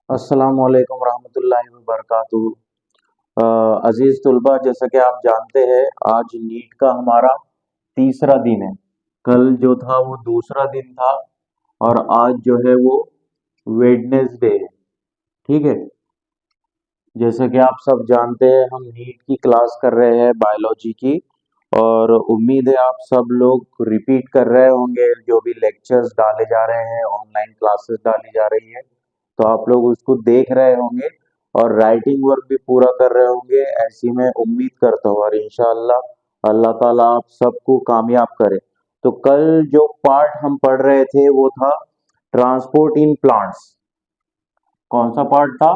अस्सलाम वालेकुम रहमतुल्लाहि व बरकातुहू। अजीज तुलबा, जैसा कि आप जानते हैं, आज नीट का हमारा तीसरा दिन है। कल जो था वो दूसरा दिन था और आज जो है वो वेडनेसडे है। ठीक है। जैसा कि आप सब जानते हैं, हम नीट की क्लास कर रहे हैं बायोलॉजी की, और उम्मीद है आप सब लोग रिपीट कर रहे होंगे। जो भी लेक्चर्स डाले जा रहे हैं, ऑनलाइन क्लासेस डाली जा रही है, तो आप लोग उसको देख रहे होंगे और राइटिंग वर्क भी पूरा कर रहे होंगे, ऐसी मैं उम्मीद करता हूँ। और इंशाअल्लाह अल्लाह ताला आप सबको कामयाब करे। तो कल जो पार्ट हम पढ़ रहे थे वो था ट्रांसपोर्ट इन प्लांट्स। कौन सा पार्ट था?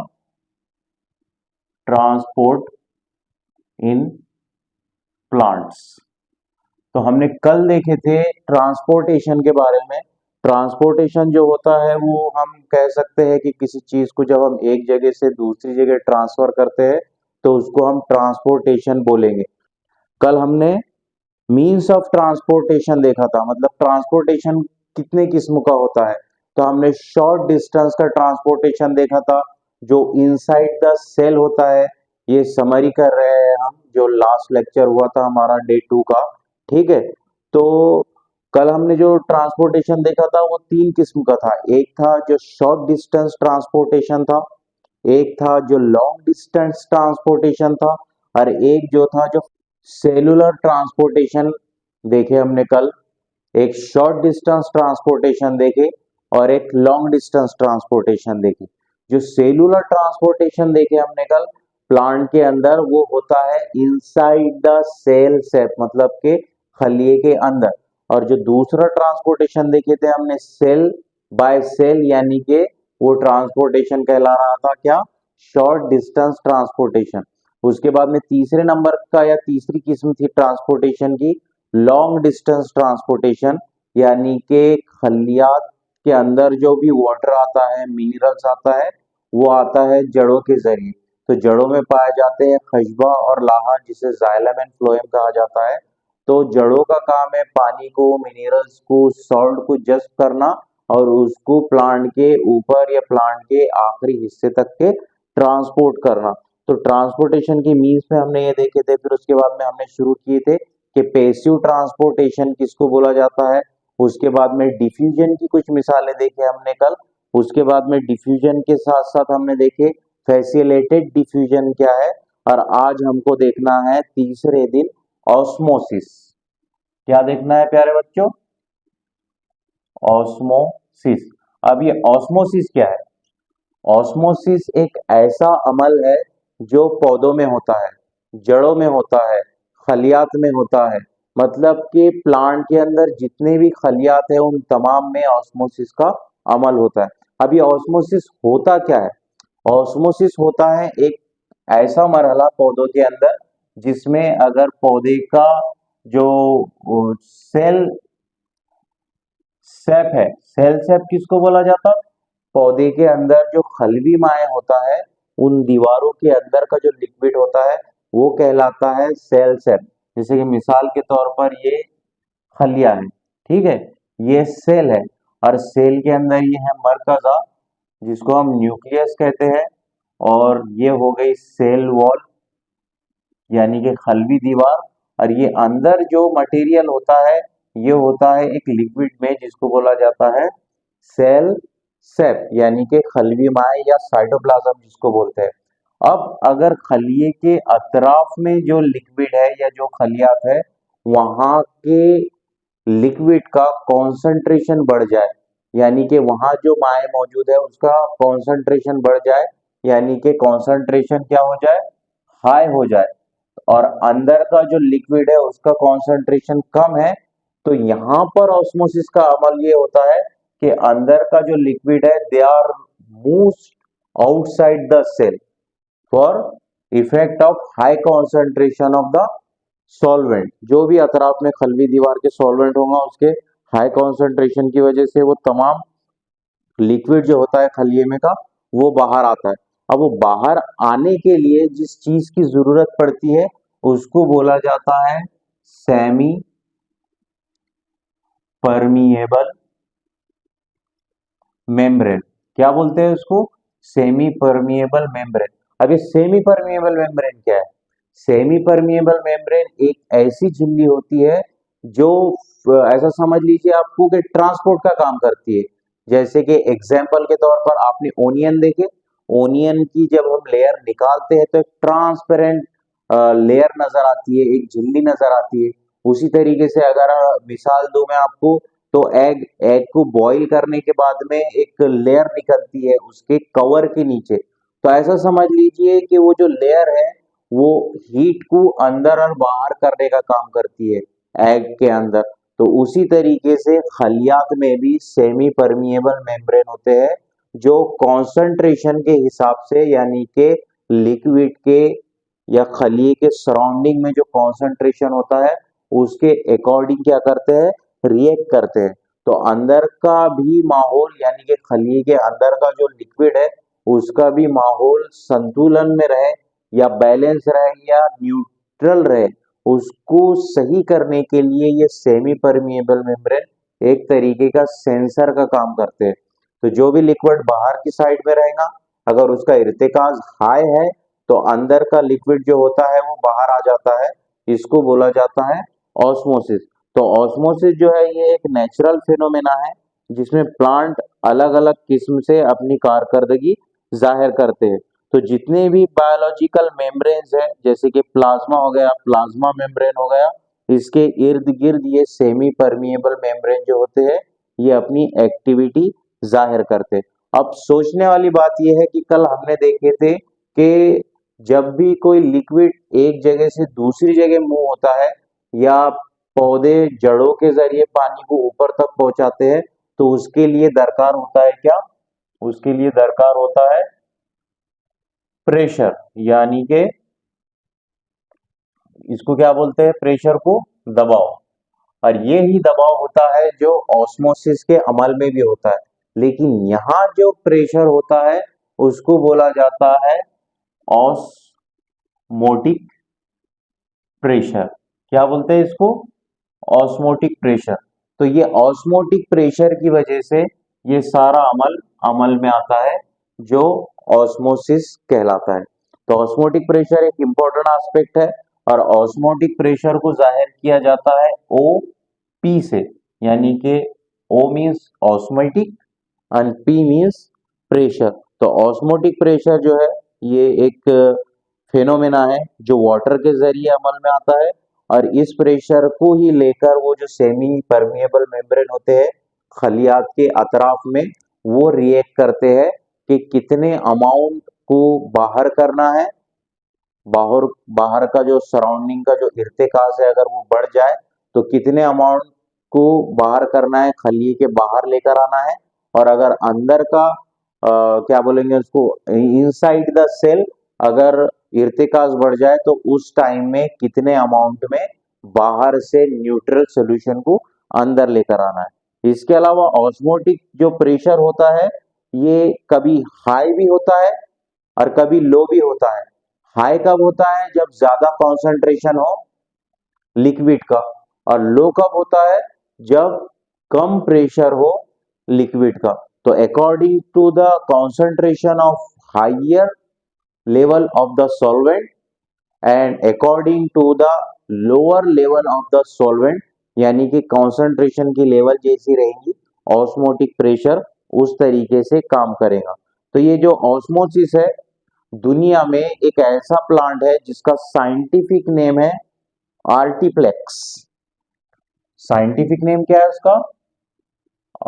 Transport in plants. तो हमने कल देखे थे ट्रांसपोर्टेशन के बारे में। ट्रांसपोर्टेशन जो होता है वो हम कह सकते हैं कि किसी चीज को जब हम एक जगह से दूसरी जगह ट्रांसफर करते हैं तो उसको हम ट्रांसपोर्टेशन बोलेंगे। कल हमने मीन्स ऑफ ट्रांसपोर्टेशन देखा था, मतलब ट्रांसपोर्टेशन कितने किस्म का होता है। तो हमने शॉर्ट डिस्टेंस का ट्रांसपोर्टेशन देखा था, जो इनसाइड द सेल होता है। ये समरी कर रहे हैं हम, जो लास्ट लेक्चर हुआ था हमारा डे 2 का। ठीक है। तो कल हमने जो ट्रांसपोर्टेशन देखा था वो तीन किस्म का था। एक था जो शॉर्ट डिस्टेंस ट्रांसपोर्टेशन था, एक था जो लॉन्ग डिस्टेंस ट्रांसपोर्टेशन था, और एक जो था जो सेलुलर ट्रांसपोर्टेशन देखे हमने कल। एक शॉर्ट डिस्टेंस ट्रांसपोर्टेशन देखे और एक लॉन्ग डिस्टेंस ट्रांसपोर्टेशन देखे। जो सेलुलर ट्रांसपोर्टेशन देखे हमने कल प्लांट के अंदर, वो होता है इनसाइड द सेल सेप, मतलब के खलिए के अंदर। और जो दूसरा ट्रांसपोर्टेशन देखे थे हमने सेल बाय सेल, यानी के वो ट्रांसपोर्टेशन कहला रहा था क्या? Short distance transportation. उसके बाद में तीसरे नंबर का या तीसरी किस्म थी ट्रांसपोर्टेशन की लॉन्ग डिस्टेंस ट्रांसपोर्टेशन, यानी के खलियात के अंदर जो भी वाटर आता है, मिनरल्स आता है, वो आता है जड़ों के जरिए। तो जड़ों में पाए जाते हैं खशबा और लाहा, जिसे जाइलम एंड फ्लोएम कहा जाता है। तो जड़ों का काम है पानी को, मिनरल्स को, सॉल्ट को जज्ब करना और उसको प्लांट के ऊपर या प्लांट के आखिरी हिस्से तक के ट्रांसपोर्ट करना। तो ट्रांसपोर्टेशन की मीन्स में हमने ये देखे थे। फिर उसके बाद में हमने शुरू किए थे कि पैसिव ट्रांसपोर्टेशन किसको बोला जाता है। उसके बाद में डिफ्यूजन की कुछ मिसालें देखे हमने कल। उसके बाद में डिफ्यूजन के साथ साथ हमने देखे फैसिलिटेटेड डिफ्यूजन क्या है। और आज हमको देखना है तीसरे दिन ऑस्मोसिस। क्या देखना है प्यारे बच्चों? ऑस्मोसिस। अब ये ऑस्मोसिस क्या है? ऑस्मोसिस एक ऐसा अमल है जो पौधों में होता है, जड़ों में होता है, खलियात में होता है। मतलब कि प्लांट के अंदर जितने भी खलियात है उन तमाम में ऑस्मोसिस का अमल होता है। अब ये ऑस्मोसिस होता क्या है? ऑस्मोसिस होता है एक ऐसा मरहला पौधों के अंदर जिसमें अगर पौधे का जो सेल सेप है, सेल सेप किसको बोला जाता? पौधे के अंदर जो खलवी माए होता है, उन दीवारों के अंदर का जो लिक्विड होता है वो कहलाता है सेल सेप। जैसे कि मिसाल के तौर पर ये खलिया है, ठीक है, ये सेल है, और सेल के अंदर ये है मरकजा, जिसको हम न्यूक्लियस कहते हैं। और ये हो गई सेल वॉल, यानी कि खलवी दीवार। और ये अंदर जो मटेरियल होता है ये होता है एक लिक्विड में, जिसको बोला जाता है सेल सेप, यानी कि खलवी माए या साइटोप्लाज्म जिसको बोलते हैं। अब अगर खलिए के अतराफ में जो लिक्विड है या जो खलियात है, वहां के लिक्विड का कॉन्सेंट्रेशन बढ़ जाए, यानी कि वहां जो माए मौजूद है उसका कॉन्सेंट्रेशन बढ़ जाए, यानी कि कॉन्सेंट्रेशन क्या हो जाए? हाई हो जाए, और अंदर का जो लिक्विड है उसका कॉन्सेंट्रेशन कम है, तो यहां पर ऑस्मोसिस का अमल ये होता है कि अंदर का जो लिक्विड है they are moved outside the cell for effect of high concentration of the solvent. जो भी अतराफ में खलवी दीवार के सॉल्वेंट होगा उसके हाई कॉन्सेंट्रेशन की वजह से वो तमाम लिक्विड जो होता है खलिए में का वो बाहर आता है। अब वो बाहर आने के लिए जिस चीज की जरूरत पड़ती है उसको बोला जाता है सेमी परमिएबल मेम्ब्रेन। क्या बोलते हैं उसको? Semi permeable membrane. अब ये सेमी परमिएबल मेम्ब्रेन क्या है? सेमी परमिएबल मेम्ब्रेन एक ऐसी झिल्ली होती है जो ऐसा समझ लीजिए आपको कि ट्रांसपोर्ट का काम करती है। जैसे कि एग्जाम्पल के तौर पर आपने ओनियन देखे, ओनियन की जब हम लेयर निकालते हैं तो एक ट्रांसपेरेंट लेयर नजर आती है, एक झिल्ली नजर आती है। उसी तरीके से अगर मिसाल दूं मैं आपको, तो एग एग को बॉईल करने के बाद में एक लेयर निकलती है उसके कवर के नीचे। तो ऐसा समझ लीजिए कि वो जो लेयर है वो हीट को अंदर और बाहर करने का काम करती है एग के अंदर। तो उसी तरीके से खलियात में भी सेमी परमिएबल मेम्ब्रेन होते हैं जो कॉन्सेंट्रेशन के हिसाब से, यानी कि लिक्विड के या खलिए के सराउंडिंग में जो कॉन्सेंट्रेशन होता है उसके अकॉर्डिंग क्या करते हैं, रिएक्ट करते हैं। तो अंदर का भी माहौल, यानी कि खलिए के अंदर का जो लिक्विड है उसका भी माहौल संतुलन में रहे या बैलेंस रहे या न्यूट्रल रहे, उसको सही करने के लिए ये सेमी परमिएबल मेम्ब्रेन एक तरीके का सेंसर का काम करते हैं। तो जो भी लिक्विड बाहर की साइड में रहेगा, अगर उसका इर्तिकाज हाई है तो अंदर का लिक्विड जो होता है वो बाहर आ जाता है। इसको बोला जाता है ऑस्मोसिस। तो ऑस्मोसिस जो है ये एक नेचुरल फिनोमेना है जिसमें प्लांट अलग अलग किस्म से अपनी कारकर्दगी जाहिर करते हैं। तो जितने भी बायोलॉजिकल मेम्ब्रेन्स हैं, जैसे कि प्लाज्मा हो गया, प्लाज्मा मेम्ब्रेन हो गया, इसके इर्द गिर्द ये सेमी परमिएबल मेम्ब्रेन जो होते हैं ये अपनी एक्टिविटी जाहिर करते हैं। अब सोचने वाली बात यह है कि कल हमने देखे थे कि जब भी कोई लिक्विड एक जगह से दूसरी जगह मूव होता है या पौधे जड़ों के जरिए पानी को ऊपर तक पहुंचाते हैं, तो उसके लिए दरकार होता है क्या? उसके लिए दरकार होता है प्रेशर, यानी कि इसको क्या बोलते हैं, प्रेशर को दबाव। और ये ही दबाव होता है जो ऑस्मोसिस के अमल में भी होता है। लेकिन यहाँ जो प्रेशर होता है उसको बोला जाता है ऑस्मोटिक प्रेशर। क्या बोलते हैं इसको? Osmotic pressure. तो ये ऑस्मोटिक प्रेशर की वजह से ये सारा अमल अमल में आता है जो ऑस्मोसिस कहलाता है। तो ऑस्मोटिक प्रेशर एक इंपॉर्टेंट एस्पेक्ट है और ऑस्मोटिक प्रेशर को जाहिर किया जाता है ओ पी से, यानी कि O means osmotic and P means pressure. तो ऑस्मोटिक प्रेशर जो है ये एक फेनोमेना है जो वाटर के जरिए अमल में आता है और इस प्रेशर को ही लेकर वो जो सेमी परमिएबल मेम्ब्रेन होते हैं खलियात के अतराफ में, वो रिएक्ट करते हैं कि कितने अमाउंट को बाहर करना है। बाहर बाहर का जो सराउंडिंग का जो इर्तिकाज है अगर वो बढ़ जाए तो कितने अमाउंट को बाहर करना है, खलिए के बाहर लेकर आना है। और अगर अंदर का क्या बोलेंगे उसको, इनसाइड द सेल अगर इर्तिकाज बढ़ जाए तो उस टाइम में कितने अमाउंट में बाहर से न्यूट्रल सॉल्यूशन को अंदर लेकर आना है। इसके अलावा ऑस्मोटिक जो प्रेशर होता है ये कभी हाई भी होता है और कभी लो भी होता है। हाई कब होता है? जब ज्यादा कॉन्सेंट्रेशन हो लिक्विड का, और लो कब होता है? जब कम प्रेशर हो लिक्विड का। तो according to the concentration of higher level of the solvent and according to the lower level of the solvent, यानी कि कॉन्सेंट्रेशन की लेवल जैसी रहेगी ऑस्मोटिक प्रेशर उस तरीके से काम करेगा। तो ये जो ऑस्मोसिस है दुनिया में एक ऐसा प्लांट है जिसका साइंटिफिक नेम है आर्टिप्लेक्स। साइंटिफिक नेम क्या है उसका?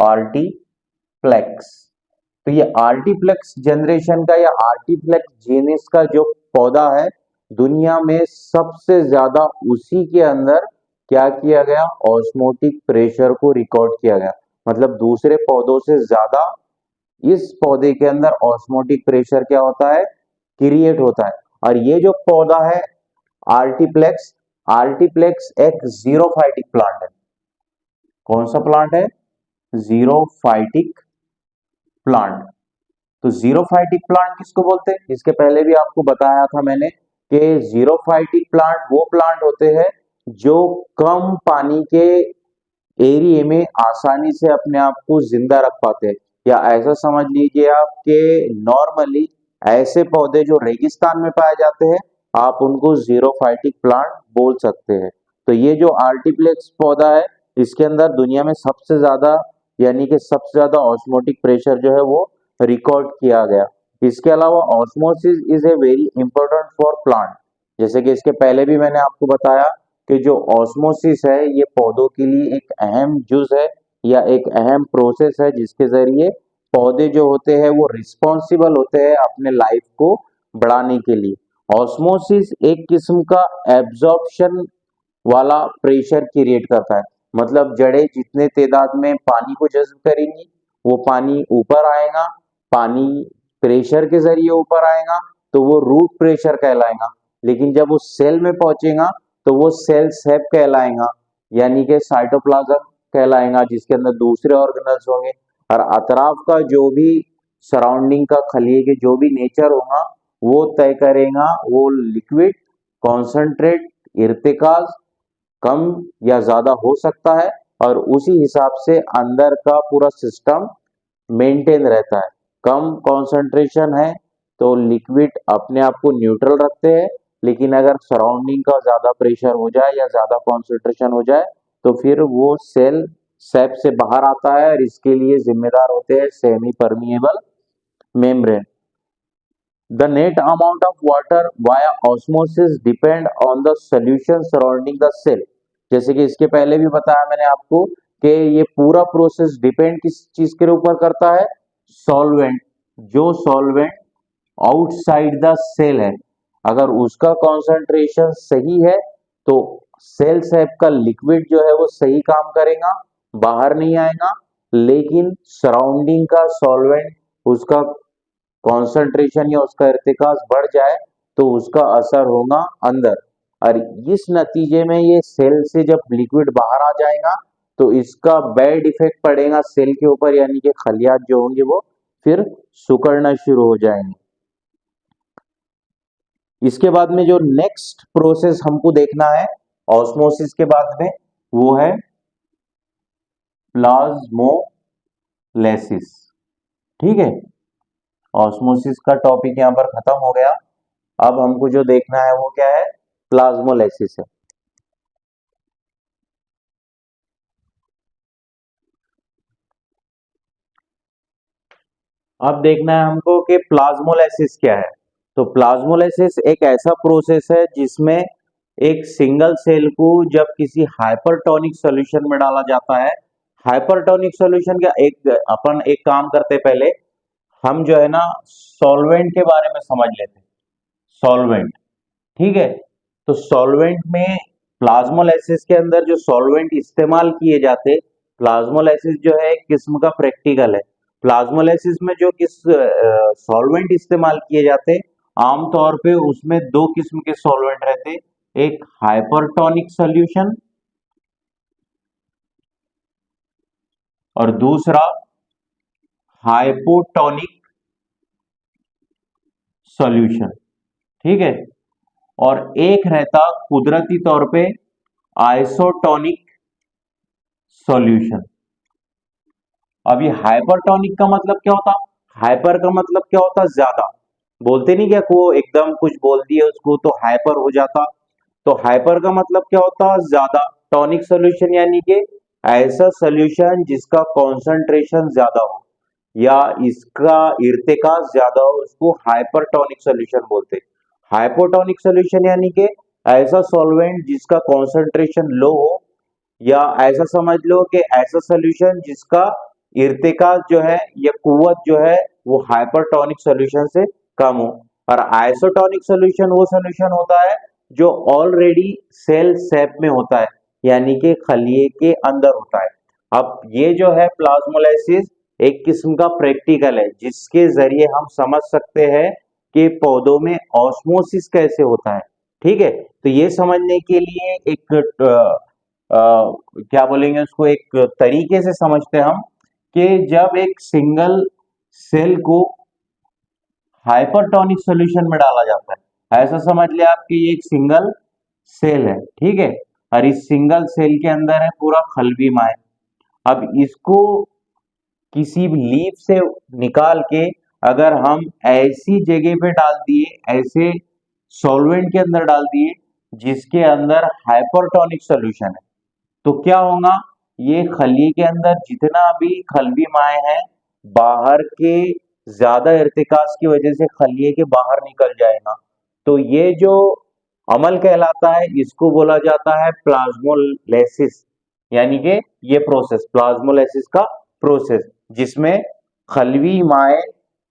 आर्टिप्लेक्स। तो ये आर्टिप्लेक्स जनरेशन का या आर्टिप्लेक्स जीनस का जो पौधा है दुनिया में सबसे ज्यादा उसी के अंदर क्या किया गया, ऑस्मोटिक प्रेशर को रिकॉर्ड किया गया। मतलब दूसरे पौधों से ज्यादा इस पौधे के अंदर ऑस्मोटिक प्रेशर क्या होता है, क्रिएट होता है। और ये जो पौधा है आर्टिप्लेक्स, आर्टिप्लेक्स एक जीरोफाइटिक प्लांट है। कौन सा प्लांट है? Xerophytic plant. तो जीरोफाइटिक प्लांट किसको बोलते हैं? इसके पहले भी आपको बताया था मैंने कि जीरोफाइटिक प्लांट वो प्लांट होते हैं जो कम पानी के एरिया में आसानी से अपने आप को जिंदा रख पाते हैं। या ऐसा समझ लीजिए आप कि नॉर्मली ऐसे पौधे जो रेगिस्तान में पाए जाते हैं, आप उनको जीरोफाइटिक प्लांट बोल सकते हैं। तो ये जो आर्टिप्लेक्स पौधा है, इसके अंदर दुनिया में सबसे ज्यादा यानी कि सबसे ज्यादा ऑस्मोटिक प्रेशर जो है वो रिकॉर्ड किया गया। इसके अलावा osmosis is a very important for plant. जैसे कि इसके पहले भी मैंने आपको बताया कि जो ऑस्मोसिस है ये पौधों के लिए एक अहम जुज है या एक अहम प्रोसेस है, जिसके जरिए पौधे जो होते हैं वो रिस्पॉन्सिबल होते हैं अपने लाइफ को बढ़ाने के लिए। ऑस्मोसिस एक किस्म का एब्जॉर्प्शन वाला प्रेशर क्रिएट करता है। मतलब जड़ें जितने तादाद में पानी को जज्ब करेंगी, वो पानी ऊपर आएगा, पानी प्रेशर के जरिए ऊपर आएगा तो वो रूट प्रेशर कहलाएगा। लेकिन जब वो सेल में पहुंचेगा तो वो सेल सेप कहलाएगा, यानी कि साइटोप्लाज्म कहलाएगा, जिसके अंदर दूसरे ऑर्गेनल्स होंगे। और अतराफ का जो भी सराउंडिंग का खलिए के जो भी नेचर होगा वो तय करेगा वो लिक्विड, कॉन्सेंट्रेट, इर्तिकाज कम या ज्यादा हो सकता है, और उसी हिसाब से अंदर का पूरा सिस्टम मेंटेन रहता है। कम कंसंट्रेशन है तो लिक्विड अपने आप को न्यूट्रल रखते हैं, लेकिन अगर सराउंडिंग का ज्यादा प्रेशर हो जाए या ज्यादा कंसंट्रेशन हो जाए तो फिर वो सेल सेप से बाहर आता है, और इसके लिए जिम्मेदार होते हैं semi permeable membrane. The net amount of water via osmosis depend on the solution surrounding the cell। जैसे कि इसके पहले भी बताया मैंने आपको कि ये पूरा प्रोसेस डिपेंड किस चीज के ऊपर करता है, सॉल्वेंट। जो सॉल्वेंट आउटसाइड द सेल है, अगर उसका कॉन्सेंट्रेशन सही है तो सेल सेप का लिक्विड जो है वो सही काम करेगा, बाहर नहीं आएगा। लेकिन सराउंडिंग का सॉल्वेंट उसका कॉन्सेंट्रेशन या उसका इर्तिकाज बढ़ जाए तो उसका असर होगा अंदर, और इस नतीजे में ये सेल से जब लिक्विड बाहर आ जाएगा तो इसका बैड इफेक्ट पड़ेगा सेल के ऊपर, यानी कि खलियात जो होंगे वो फिर सुकड़ना शुरू हो जाएंगे। इसके बाद में जो नेक्स्ट प्रोसेस हमको देखना है ऑस्मोसिस के बाद में, वो है प्लाज्मोलेसिस। ठीक है, ऑस्मोसिस का टॉपिक यहाँ पर खत्म हो गया। अब हमको जो देखना है वो क्या है, प्लाज्मोलाइसिस है। अब देखना है हमको कि प्लाज्मोलाइसिस क्या है। तो प्लाज्मोलाइसिस एक ऐसा प्रोसेस है जिसमें एक सिंगल सेल को जब किसी हाइपरटोनिक सॉल्यूशन में डाला जाता है। हाइपरटोनिक सॉल्यूशन का एक अपन एक काम करते पहले हम जो है ना सॉल्वेंट के बारे में समझ लेते हैं। सॉल्वेंट, ठीक है। तो सॉल्वेंट में प्लाज्मोलाइसिस के अंदर जो सॉल्वेंट इस्तेमाल किए जाते, प्लाज्मोलाइसिस जो है एक किस्म का प्रैक्टिकल है। प्लाज्मोलाइसिस में जो किस सॉल्वेंट इस्तेमाल किए जाते, आमतौर पे उसमें दो किस्म के सॉल्वेंट रहते, एक हाइपरटोनिक सॉल्यूशन और दूसरा हाइपोटोनिक सॉल्यूशन, ठीक है। और एक रहता कुदरती तौर पे आइसोटोनिक सॉल्यूशन। अब ये हाइपरटोनिक का मतलब क्या होता, हाइपर का मतलब क्या होता, ज्यादा। बोलते नहीं क्या को एकदम कुछ बोल दिए उसको तो हाइपर हो जाता, तो हाइपर का मतलब क्या होता, ज्यादा। टॉनिक सॉल्यूशन यानी कि ऐसा सॉल्यूशन जिसका कॉन्सेंट्रेशन ज्यादा हो या इसका इर्तिकाज ज्यादा हो, उसको हाइपरटोनिक सॉल्यूशन बोलते हैं। हाइपोटोनिक सॉल्यूशन यानी कि ऐसा सॉल्वेंट जिसका कॉन्सेंट्रेशन लो हो, या ऐसा समझ लो कि ऐसा सॉल्यूशन जिसका इर्तिकाज जो है या कुव्वत जो है वो हाइपरटोनिक सॉल्यूशन से कम हो। और आइसोटोनिक सॉल्यूशन वो सॉल्यूशन होता है जो ऑलरेडी सेल सेप में होता है, यानी कि खलिए के अंदर होता है। अब ये जो है प्लाज्मोलाइसिस एक किस्म का प्रैक्टिकल है जिसके जरिए हम समझ सकते हैं कि पौधों में ऑस्मोसिस कैसे होता है। ठीक है, तो ये समझने के लिए एक क्या बोलेंगे उसको, एक तरीके से समझते हैं हम कि जब एक सिंगल सेल को हाइपरटोनिक सॉल्यूशन में डाला जाता है, ऐसा समझ लिया आप कि ये एक सिंगल सेल है, ठीक है। और इस सिंगल सेल के अंदर है पूरा खलबीमा है। अब इसको किसी भी लीफ से निकाल के अगर हम ऐसी जगह पे डाल दिए, ऐसे सॉल्वेंट के अंदर डाल दिए जिसके अंदर हाइपरटोनिक सॉल्यूशन है, तो क्या होगा, ये खली के अंदर जितना भी खलवी माए हैं बाहर के ज्यादा इर्तिकास की वजह से खलिए के बाहर निकल जाएगा। तो ये जो अमल कहलाता है इसको बोला जाता है प्लाज्मोलाइसिस, यानी कि ये प्रोसेस प्लाज्मोलाइसिस का प्रोसेस, जिसमें खलवी माए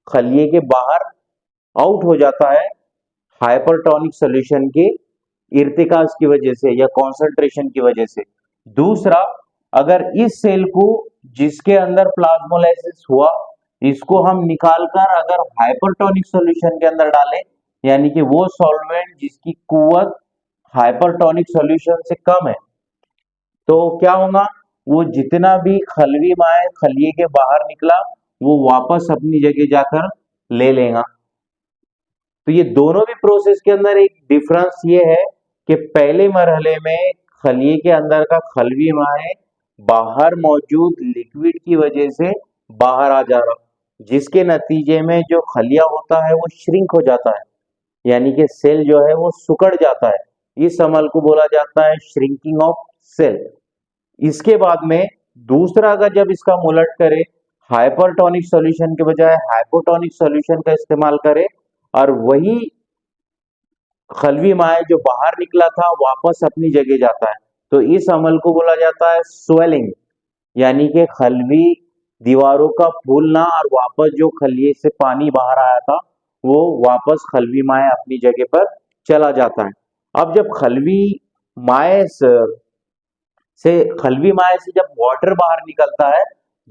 खलिए के बाहर आउट हो जाता है हाइपरटोनिक सॉल्यूशन के इर्तिकास की वजह से या कॉन्सेंट्रेशन की वजह से। दूसरा, अगर इस सेल को जिसके अंदर प्लाज्मोलाइसिस हुआ इसको हम निकालकर अगर हाइपरटोनिक सॉल्यूशन के अंदर डालें, यानी कि वो सॉल्वेंट जिसकी कुव्वत हाइपरटोनिक सॉल्यूशन से कम है, तो क्या होगा, वो जितना भी खलवी माए खलिए के बाहर निकला वो वापस अपनी जगह जाकर ले लेगा। तो ये दोनों भी प्रोसेस के अंदर एक डिफरेंस ये है कि पहले मरहले में खलिए के अंदर का खलवी माए बाहर मौजूद लिक्विड की वजह से बाहर आ जा रहा, जिसके नतीजे में जो खलिया होता है वो श्रिंक हो जाता है, यानी कि सेल जो है वो सिकुड़ जाता है। इस अमल को बोला जाता है श्रिंकिंग ऑफ सेल। इसके बाद में दूसरा, अगर जब इसका उलट करें, हाइपरटोनिक सॉल्यूशन के बजाय हाइपोटोनिक सॉल्यूशन का इस्तेमाल करें और वही खलवी माए जो बाहर निकला था वापस अपनी जगह जाता है, तो इस अमल को बोला जाता है स्वेलिंग, यानी कि खलवी दीवारों का फूलना और वापस जो खलिए से पानी बाहर आया था वो वापस खलवी माए अपनी जगह पर चला जाता है। अब जब माए से खलवी माए से जब वाटर बाहर निकलता है,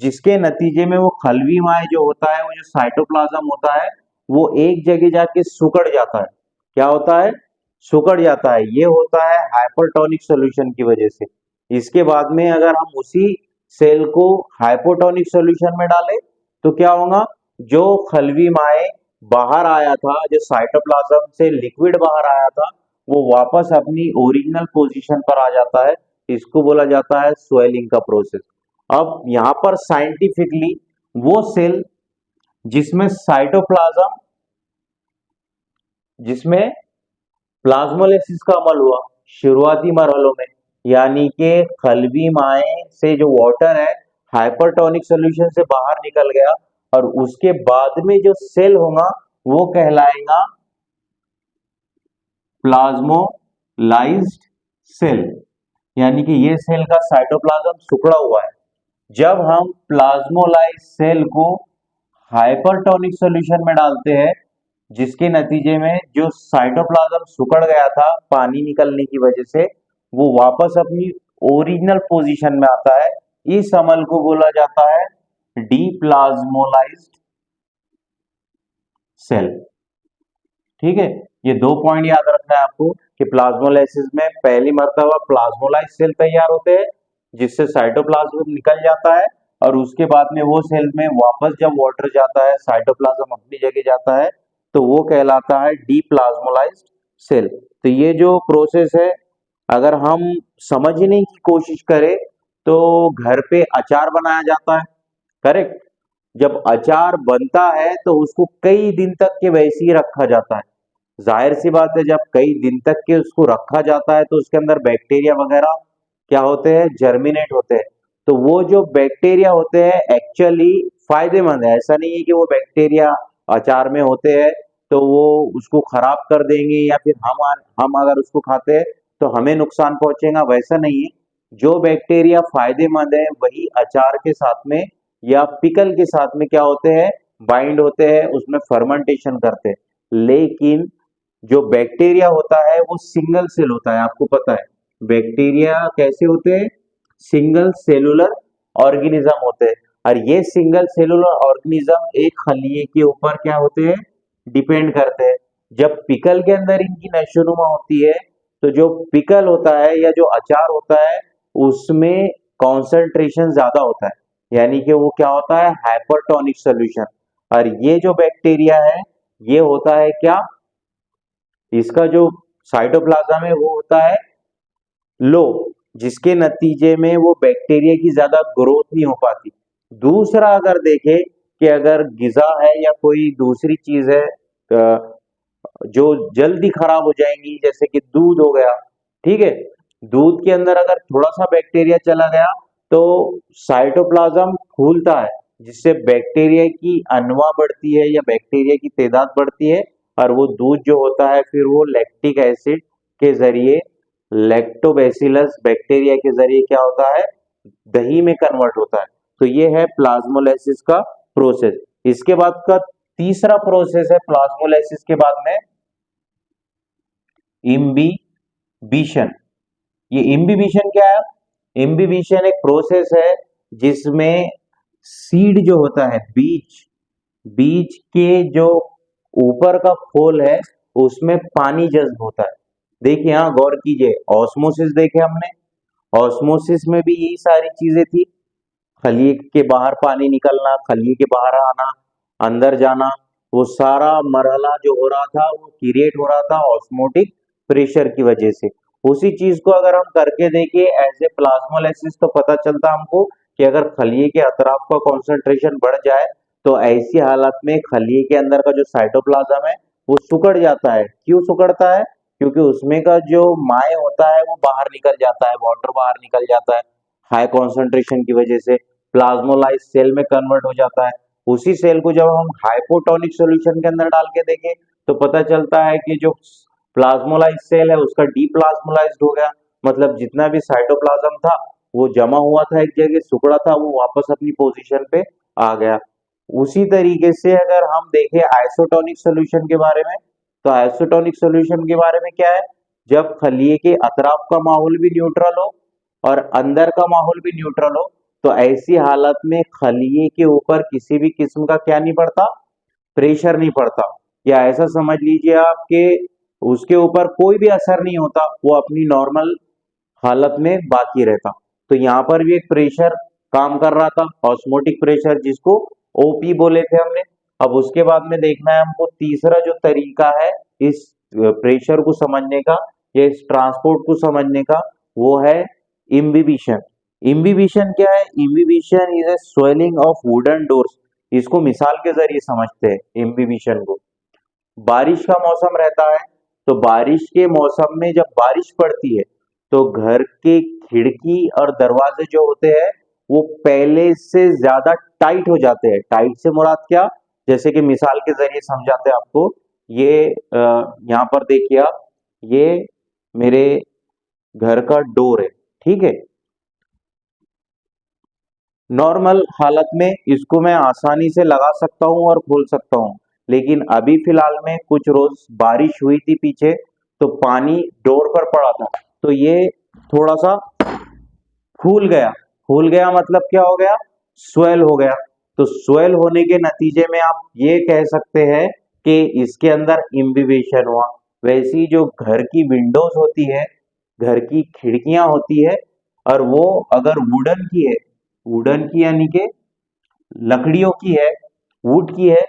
जिसके नतीजे में वो खलवी माए जो होता है, वो जो साइटोप्लाज्म होता है वो एक जगह जाके सिकुड़ जाता है। क्या होता है? सिकुड़ जाता है। ये होता है हाइपरटोनिक सॉल्यूशन की वजह से। इसके बाद में अगर हम उसी सेल को हाइपोटोनिक सॉल्यूशन में डालें तो क्या होगा, जो खलवी माए बाहर आया था, जो साइटोप्लाज्म से लिक्विड बाहर आया था, वो वापस अपनी ओरिजिनल पोजीशन पर आ जाता है। इसको बोला जाता है स्वेलिंग का प्रोसेस। अब यहाँ पर साइंटिफिकली वो सेल जिसमें साइटोप्लाज्म जिसमें प्लाज्मोलाइसिस का अमल हुआ शुरुआती मरहलों में, यानी कि खलवी माए से जो वाटर है हाइपरटोनिक सॉल्यूशन से बाहर निकल गया और उसके बाद में जो सेल होगा वो कहलाएगा प्लाज्मोलाइज्ड सेल, यानी कि ये सेल का साइटोप्लाज्म सिकुड़ा हुआ है। जब हम प्लाज्मोलाइज्ड सेल को हाइपरटोनिक सॉल्यूशन में डालते हैं, जिसके नतीजे में जो साइटोप्लाज्म सिकुड़ गया था पानी निकलने की वजह से, वो वापस अपनी ओरिजिनल पोजीशन में आता है। इस अमल को बोला जाता है डीप्लाज्मोलाइज्ड सेल। ठीक है, ये दो पॉइंट याद रखना है आपको कि प्लाज्मोलाइसिस में पहली मर्तबा प्लाज्मोलाइज्ड सेल तैयार होते हैं जिससे साइटोप्लाज्म निकल जाता है और उसके बाद में वो सेल में वापस जब वाटर जाता है साइटोप्लाज्म अपनी जगह जाता है तो वो कहलाता है डीप्लाज्मोलाइज्ड सेल। तो ये जो प्रोसेस है अगर हम समझने की कोशिश करें तो घर पे अचार बनाया जाता है, करेक्ट। जब अचार बनता है तो उसको कई दिन तक के वैसे ही रखा जाता है। जाहिर सी बात है, जब कई दिन तक के उसको रखा जाता है तो उसके अंदर बैक्टीरिया वगैरह क्या होते हैं, जर्मिनेट होते हैं। तो वो जो बैक्टीरिया होते हैं एक्चुअली फायदेमंद है। ऐसा नहीं है कि वो बैक्टीरिया अचार में होते हैं तो वो उसको खराब कर देंगे या फिर हम अगर उसको खाते हैं तो हमें नुकसान पहुंचेगा, वैसा नहीं है। जो बैक्टीरिया फायदेमंद है वही अचार के साथ में या पिकल के साथ में क्या होते हैं, बाइंड होते हैं, उसमें फर्मेंटेशन करते हैं। लेकिन जो बैक्टीरिया होता है वो सिंगल सेल होता है, आपको पता है बैक्टीरिया कैसे होते हैं, सिंगल सेलुलर ऑर्गेनिज्म होते हैं। और ये सिंगल सेलुलर ऑर्गेनिज्म एक खलिए के ऊपर क्या होते हैं, डिपेंड करते हैं। जब पिकल के अंदर इनकी नशोनुमा होती है तो जो पिकल होता है या जो अचार होता है उसमें कॉन्सेंट्रेशन ज्यादा होता है, यानी कि वो क्या होता है, हाइपरटोनिक सॉल्यूशन। और ये जो बैक्टीरिया है ये होता है क्या, इसका जो साइटोप्लाज्म है वो होता है लो, जिसके नतीजे में वो बैक्टीरिया की ज्यादा ग्रोथ नहीं हो पाती। दूसरा अगर देखें कि अगर गिजा है या कोई दूसरी चीज है जो जल्दी खराब हो जाएंगी, जैसे कि दूध हो गया, ठीक है, दूध के अंदर अगर थोड़ा सा बैक्टीरिया चला गया तो साइटोप्लाज्म फूलता है, जिससे बैक्टीरिया की अनवा बढ़ती है या बैक्टीरिया की तादाद बढ़ती है, और वो दूध जो होता है फिर वो लैक्टिक एसिड के जरिए, लैक्टोबैसिलस बैक्टीरिया के जरिए क्या होता है, दही में कन्वर्ट होता है। तो ये है प्लाज्मोलाइसिस का प्रोसेस। इसके बाद का तीसरा प्रोसेस है प्लाज्मोलाइसिस के बाद में इम्बिबिशन। ये इम्बिबिशन क्या है? इम्बिबिशन एक प्रोसेस है जिसमें सीड जो होता है, बीज, बीज के जो ऊपर का खोल है उसमें पानी जज्ब होता है। देखिए यहाँ गौर कीजिए, ऑस्मोसिस देखे हमने, ऑस्मोसिस में भी यही सारी चीजें थी, खलीए के बाहर पानी निकलना, खलीए के बाहर आना, अंदर जाना, वो सारा मरहला जो हो रहा था वो क्रिएट हो रहा था ऑस्मोटिक प्रेशर की वजह से। उसी चीज को अगर हम करके देखें एज ए प्लाज्मोलाइसिस तो पता चलता हमको कि अगर खलीए के अतराफ का कॉन्सेंट्रेशन बढ़ जाए तो ऐसी हालत में खलीए के अंदर का जो साइटोप्लाज्म है वो सिकुड़ जाता है। क्यों सिकुड़ता है? क्योंकि उसमें का जो माए होता है वो बाहर निकल जाता है, वाटर बाहर निकल जाता है हाई कॉन्सेंट्रेशन की वजह से, प्लाज्मोलाइज सेल में कन्वर्ट हो जाता है। उसी सेल को जब हम हाइपोटोनिक सॉल्यूशन के अंदर डाल के देखें तो पता चलता है कि जो प्लाज्मोलाइज सेल है उसका डीप्लाज्मोलाइज्ड हो गया, मतलब जितना भी साइटोप्लाज्म था वो जमा हुआ था एक जगह, सिकुड़ा था, वो वापस अपनी पोजीशन पे आ गया। उसी तरीके से अगर हम देखें आइसोटोनिक सॉल्यूशन के बारे में, तो आइसोटोनिक सॉल्यूशन के बारे में क्या है, जब खलीए के अतराफ का माहौल भी न्यूट्रल हो और अंदर का माहौल भी न्यूट्रल हो, तो ऐसी हालत में खलीए के ऊपर किसी भी किस्म का क्या नहीं पड़ता, प्रेशर नहीं पड़ता, या ऐसा समझ लीजिए आप कि उसके ऊपर कोई भी असर नहीं होता, वो अपनी नॉर्मल हालत में बाकी रहता। तो यहाँ पर भी एक प्रेशर काम कर रहा था, ऑस्मोटिक प्रेशर, जिसको ओपी बोले थे हमने। अब उसके बाद में देखना है हमको तीसरा जो तरीका है इस प्रेशर को समझने का या इस ट्रांसपोर्ट को समझने का, वो है इम्बिबिशन। इम्बिबिशन क्या है? Imbibition is a swelling of wooden doors. इसको मिसाल के जरिए समझते हैं इम्बिबिशन को। बारिश का मौसम रहता है, तो बारिश के मौसम में जब बारिश पड़ती है तो घर के खिड़की और दरवाजे जो होते हैं वो पहले से ज्यादा टाइट हो जाते हैं। टाइट से मुराद क्या? जैसे कि मिसाल के जरिए समझाते हैं आपको। ये यहाँ पर देखिए आप, ये मेरे घर का डोर है, ठीक है। नॉर्मल हालत में इसको मैं आसानी से लगा सकता हूँ और खोल सकता हूँ, लेकिन अभी फिलहाल में कुछ रोज बारिश हुई थी पीछे, तो पानी डोर पर पड़ा था, तो ये थोड़ा सा फूल गया। फूल गया मतलब क्या हो गया? स्वेल हो गया। तो स्वेल होने के नतीजे में आप ये कह सकते हैं कि इसके अंदर इम्बिबेशन हुआ। वैसी जो घर की विंडोज होती है, घर की खिड़कियां होती है, और वो अगर वुडन की है, वुडन की यानी कि लकड़ियों की है, वुड की है,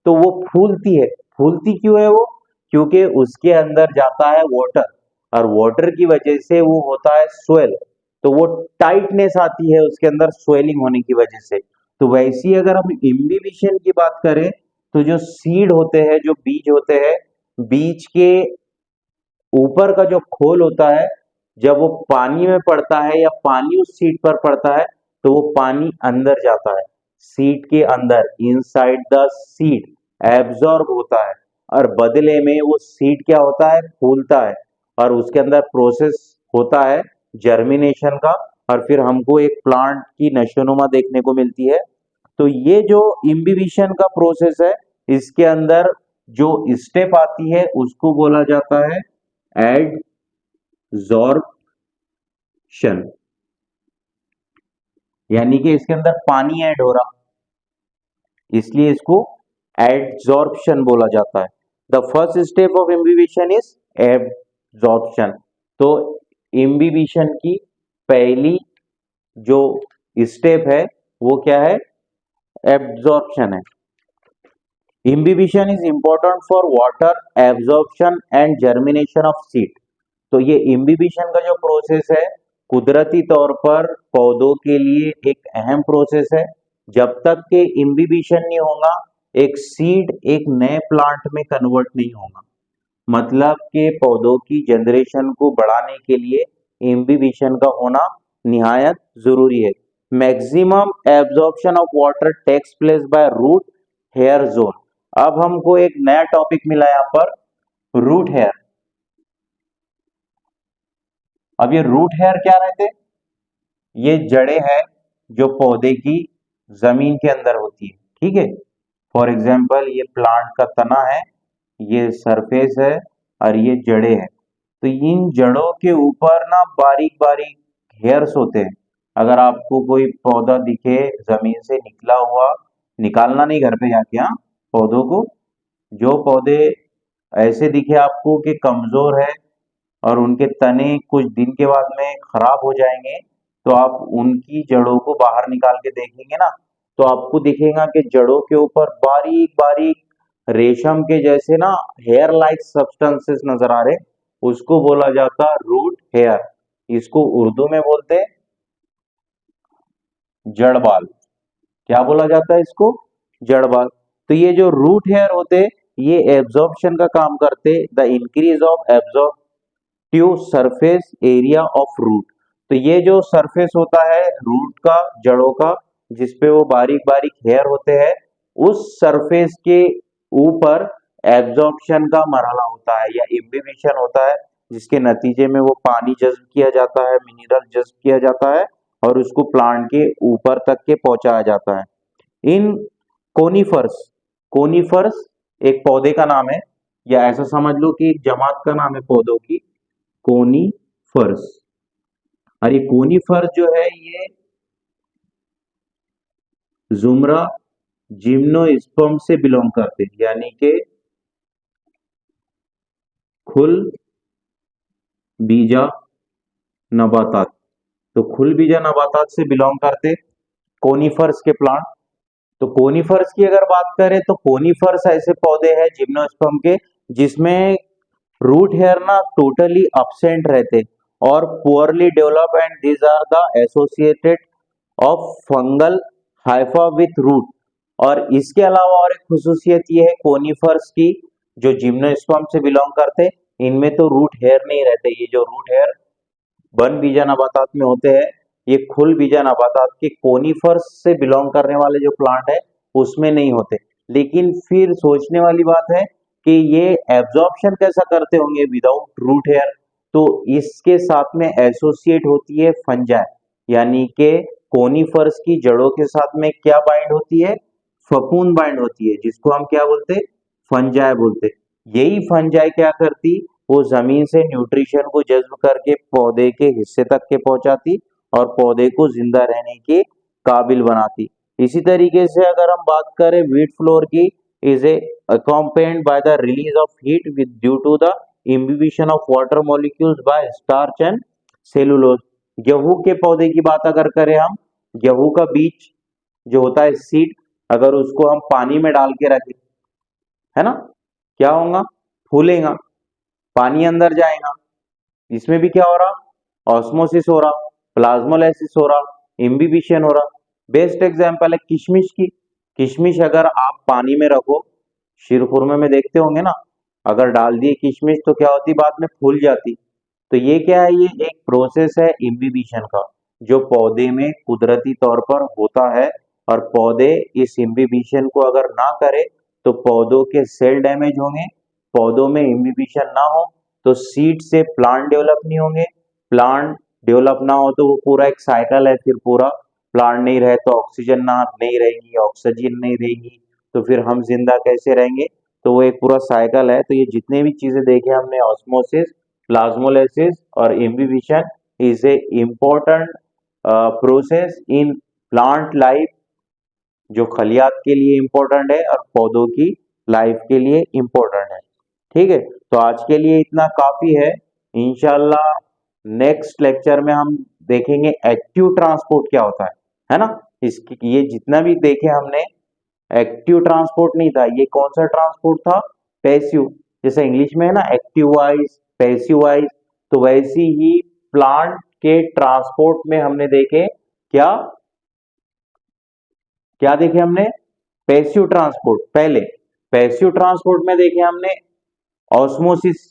तो वो फूलती है। फूलती क्यों है वो? क्योंकि उसके अंदर जाता है वाटर, और वाटर की वजह से वो होता है स्वेल, तो वो टाइटनेस आती है उसके अंदर स्वेलिंग होने की वजह से। तो वैसी अगर हम इम्बिबिशन की बात करें तो जो सीड होते हैं, जो बीज होते हैं, बीज के ऊपर का जो खोल होता है, जब वो पानी में पड़ता है या पानी उस सीड पर पड़ता है तो वो पानी अंदर जाता है, सीड के अंदर, इनसाइड द सीड एब्जॉर्ब होता है, और बदले में वो सीड क्या होता है, फूलता है, और उसके अंदर प्रोसेस होता है जर्मिनेशन का, और फिर हमको एक प्लांट की नशोनुमा देखने को मिलती है। तो ये जो इम्बिबिशन का प्रोसेस है, इसके अंदर जो स्टेप आती है उसको बोला जाता है एडजॉर्प्शन, यानी कि इसके अंदर पानी ऐड हो रहा, इसलिए इसको एडजॉर्प्शन बोला जाता है। The first step of imbibition is absorption. तो इम्बिबिशन की पहली जो स्टेप है वो क्या है? एब्जॉर्प्शन है। Imbibition is important for water absorption and germination of seed. तो ये इम्बिबिशन का जो प्रोसेस है कुदरती तौर पर पौधों के लिए एक अहम प्रोसेस है, जब तक के इम्बिबिशन नहीं होगा एक सीड एक नए प्लांट में कन्वर्ट नहीं होगा। मतलब के पौधों की जनरेशन को बढ़ाने के लिए इम्बिबिशन का होना निहायत जरूरी है। Maximum absorption of water takes place by root hair zone. अब हमको एक नया टॉपिक मिला यहाँ पर, रूट हेयर। अब ये रूट हेयर क्या रहते? ये जड़ें हैं जो पौधे की जमीन के अंदर होती है, ठीक है। फॉर एग्जाम्पल ये प्लांट का तना है, ये सरफेस है और ये जड़ें हैं। तो इन जड़ों के ऊपर ना बारीक बारीक हेयर्स होते हैं। अगर आपको कोई पौधा दिखे जमीन से निकला हुआ, निकालना नहीं घर पे जाके, हाँ, पौधों को, जो पौधे ऐसे दिखे आपको कि कमजोर है और उनके तने कुछ दिन के बाद में खराब हो जाएंगे, तो आप उनकी जड़ों को बाहर निकाल के देखेंगे ना, तो आपको दिखेगा कि जड़ों के ऊपर बारीक बारीक रेशम के जैसे ना हेयर लाइक सब्सटेंसेस नजर आ रहे, उसको बोला जाता है रूट हेयर। इसको उर्दू में बोलते हैं जड़ बाल। क्या बोला जाता है इसको? जड़ बाल। तो ये जो रूट हेयर होते, ये एब्जॉर्प्शन का काम करते, the increase of absorptive surface area of root. तो ये जो सरफेस होता है रूट का, जड़ों का, जिसपे वो बारीक बारीक हेयर होते हैं, उस सरफेस के ऊपर एब्जॉर्प्शन का मरहला होता है या इम्बिबिशन होता है, जिसके नतीजे में वो पानी जज्ब किया जाता है, मिनरल जज्ब किया जाता है और उसको प्लांट के ऊपर तक के पहुंचाया जाता है। इन कोनिफर्स, कोनिफर्स एक पौधे का नाम है, या ऐसा समझ लो कि एक जमात का नाम है पौधों की, कोनिफर्स। और ये कोनिफर्स जो है ये जुमरा जिम्नोस्पर्म से बिलोंग करते हैं, यानी कि खुल बीजा नबातात। तो खुल बीजा नबातात से बिलोंग करते कोनिफर्स के प्लांट। तो कोनिफर्स की अगर बात करें तो कोनिफर्स ऐसे पौधे हैं जिम्नोस्पर्म के जिसमें रूट हेयर ना टोटली absent रहते और poorly develop, and these are the associated of fungal hypha with root. और इसके अलावा और एक खुसूसियत ये है कोनिफर्स की, जो जिम्नोस्पर्म से बिलोंग करते, इनमें तो रूट हेयर नहीं रहते। ये जो रूट हेयर वन बीजा नबातात में होते हैं, ये खुल बीजा नबातात के कोनिफर्स से बिलोंग करने वाले जो प्लांट है उसमें नहीं होते। लेकिन फिर सोचने वाली बात है कि ये एब्जॉर्प्शन कैसा करते होंगे विदाउट रूट हेयर? तो इसके साथ में एसोसिएट होती है फंजाई, यानी कि कोनिफर्स की जड़ों के साथ में क्या बाइंड होती है? फफूंद बाइंड होती है, जिसको हम क्या बोलते? फंजाई बोलते। यही फंजाई क्या करती? वो जमीन से न्यूट्रिशन को जज्ब करके पौधे के हिस्से तक के पहुंचाती और पौधे को जिंदा रहने के काबिल बनाती। इसी तरीके से अगर हम बात करें वीट फ्लोर की, is a accompanied by the release of heat with due to the imbibition of water molecules by starch and cellulose। गेहूं के पौधे की बात अगर करें हम, गेहूं का बीज जो होता है सीड, अगर उसको हम पानी में डाल के रखें, है ना, क्या होगा? फूलेगा, पानी अंदर जाएगा, इसमें भी क्या हो रहा? ऑस्मोसिस हो रहा, प्लाज्मोलाइसिस हो रहा, इम्बिबिशन हो रहा। बेस्ट एग्जांपल है किशमिश की। किशमिश अगर आप पानी में रखो, शीरखुरमे में देखते होंगे ना, अगर डाल दिए किशमिश तो क्या होती? बाद में फूल जाती। तो ये क्या है? ये एक प्रोसेस है इम्बिबिशन का, जो पौधे में कुदरती तौर पर होता है। और पौधे इस इम्बिबिशन को अगर ना करे तो पौधों के सेल डैमेज होंगे। पौधों में इम्बिबिशन ना हो तो सीड से प्लांट डेवलप नहीं होंगे। प्लांट डेवलप ना हो तो वो पूरा एक साइकिल है, फिर पूरा प्लांट नहीं रहे तो ऑक्सीजन ना नहीं रहेगी, ऑक्सीजन नहीं रहेगी तो फिर हम जिंदा कैसे रहेंगे? तो वो एक पूरा साइकिल है। तो ये जितने भी चीजें देखे हमने, ऑस्मोसिस, प्लाज्मोलाइसिस और imbibition, is a important process in plant life, जो खलियात के लिए इम्पोर्टेंट है और पौधों की लाइफ के लिए इम्पोर्टेंट है। ठीक है, तो आज के लिए इतना काफी है। इंशाल्लाह नेक्स्ट लेक्चर में हम देखेंगे एक्टिव ट्रांसपोर्ट क्या होता है ना। इसकी ये जितना भी देखे हमने, एक्टिव ट्रांसपोर्ट नहीं था, ये कौन सा ट्रांसपोर्ट था? पैसिव। जैसे इंग्लिश में है ना एक्टिव वाइज, पैसिव वाइज, तो वैसी ही प्लांट के ट्रांसपोर्ट में हमने देखे क्या क्या देखे हमने? Passive transport. पहले पैसिव ट्रांसपोर्ट में देखे हमने ऑस्मोसिस,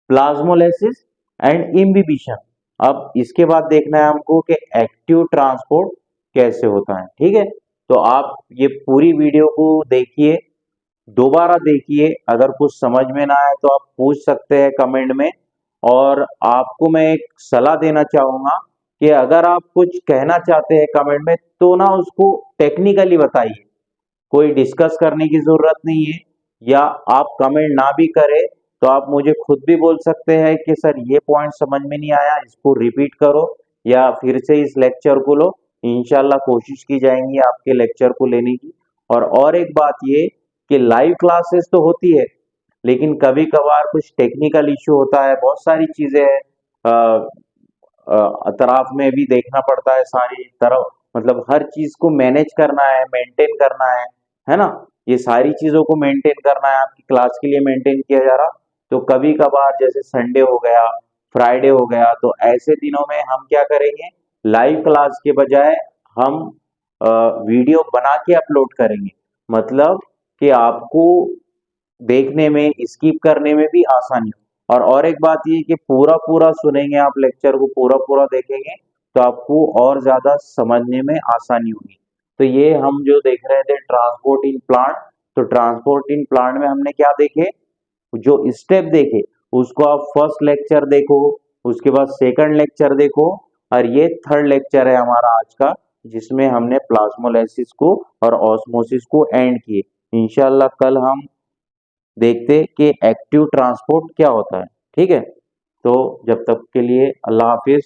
प्लाज्मोलाइसिस एंड इम्बिबिशन। अब इसके बाद देखना है हमको कि एक्टिव ट्रांसपोर्ट कैसे होता है। ठीक है, तो आप ये पूरी वीडियो को देखिए, दोबारा देखिए, अगर कुछ समझ में ना आए तो आप पूछ सकते हैं कमेंट में। और आपको मैं एक सलाह देना चाहूंगा कि अगर आप कुछ कहना चाहते हैं कमेंट में तो ना उसको टेक्निकली बताइए, कोई डिस्कस करने की जरूरत नहीं है। या आप कमेंट ना भी करें तो आप मुझे खुद भी बोल सकते हैं कि सर ये पॉइंट समझ में नहीं आया, इसको रिपीट करो या फिर से इस लेक्चर को लो। इंशाल्लाह कोशिश की जाएंगी आपके लेक्चर को लेने की। और एक बात ये कि लाइव क्लासेस तो होती है, लेकिन कभी कभार कुछ टेक्निकल इश्यू होता है, बहुत सारी चीजें तरफ में भी देखना पड़ता है, सारी तरफ मतलब हर चीज को मैनेज करना है, मेंटेन करना है ना? ये सारी चीजों को मेंटेन करना है, आपकी क्लास के लिए मेंटेन किया जा रहा। तो कभी कभार जैसे संडे हो गया, फ्राइडे हो गया, तो ऐसे दिनों में हम क्या करेंगे, लाइव क्लास के बजाय हम वीडियो बना के अपलोड करेंगे। मतलब कि आपको देखने में, स्किप करने में भी आसानी हो। और एक बात ये कि पूरा पूरा सुनेंगे आप लेक्चर को, पूरा पूरा देखेंगे तो आपको और ज्यादा समझने में आसानी होगी। तो ये हम जो देख रहे थे ट्रांसपोर्ट इन प्लांट, तो ट्रांसपोर्ट इन प्लांट में हमने क्या देखे, जो स्टेप देखे उसको आप फर्स्ट लेक्चर देखो, उसके बाद सेकंड लेक्चर देखो, और ये थर्ड लेक्चर है हमारा आज का, जिसमें हमने प्लाज्मोलाइसिस को और ऑस्मोसिस को एंड किए। इंशाल्लाह कल हम देखते कि एक्टिव ट्रांसपोर्ट क्या होता है। ठीक है, तो जब तक के लिए अल्लाह हाफिज।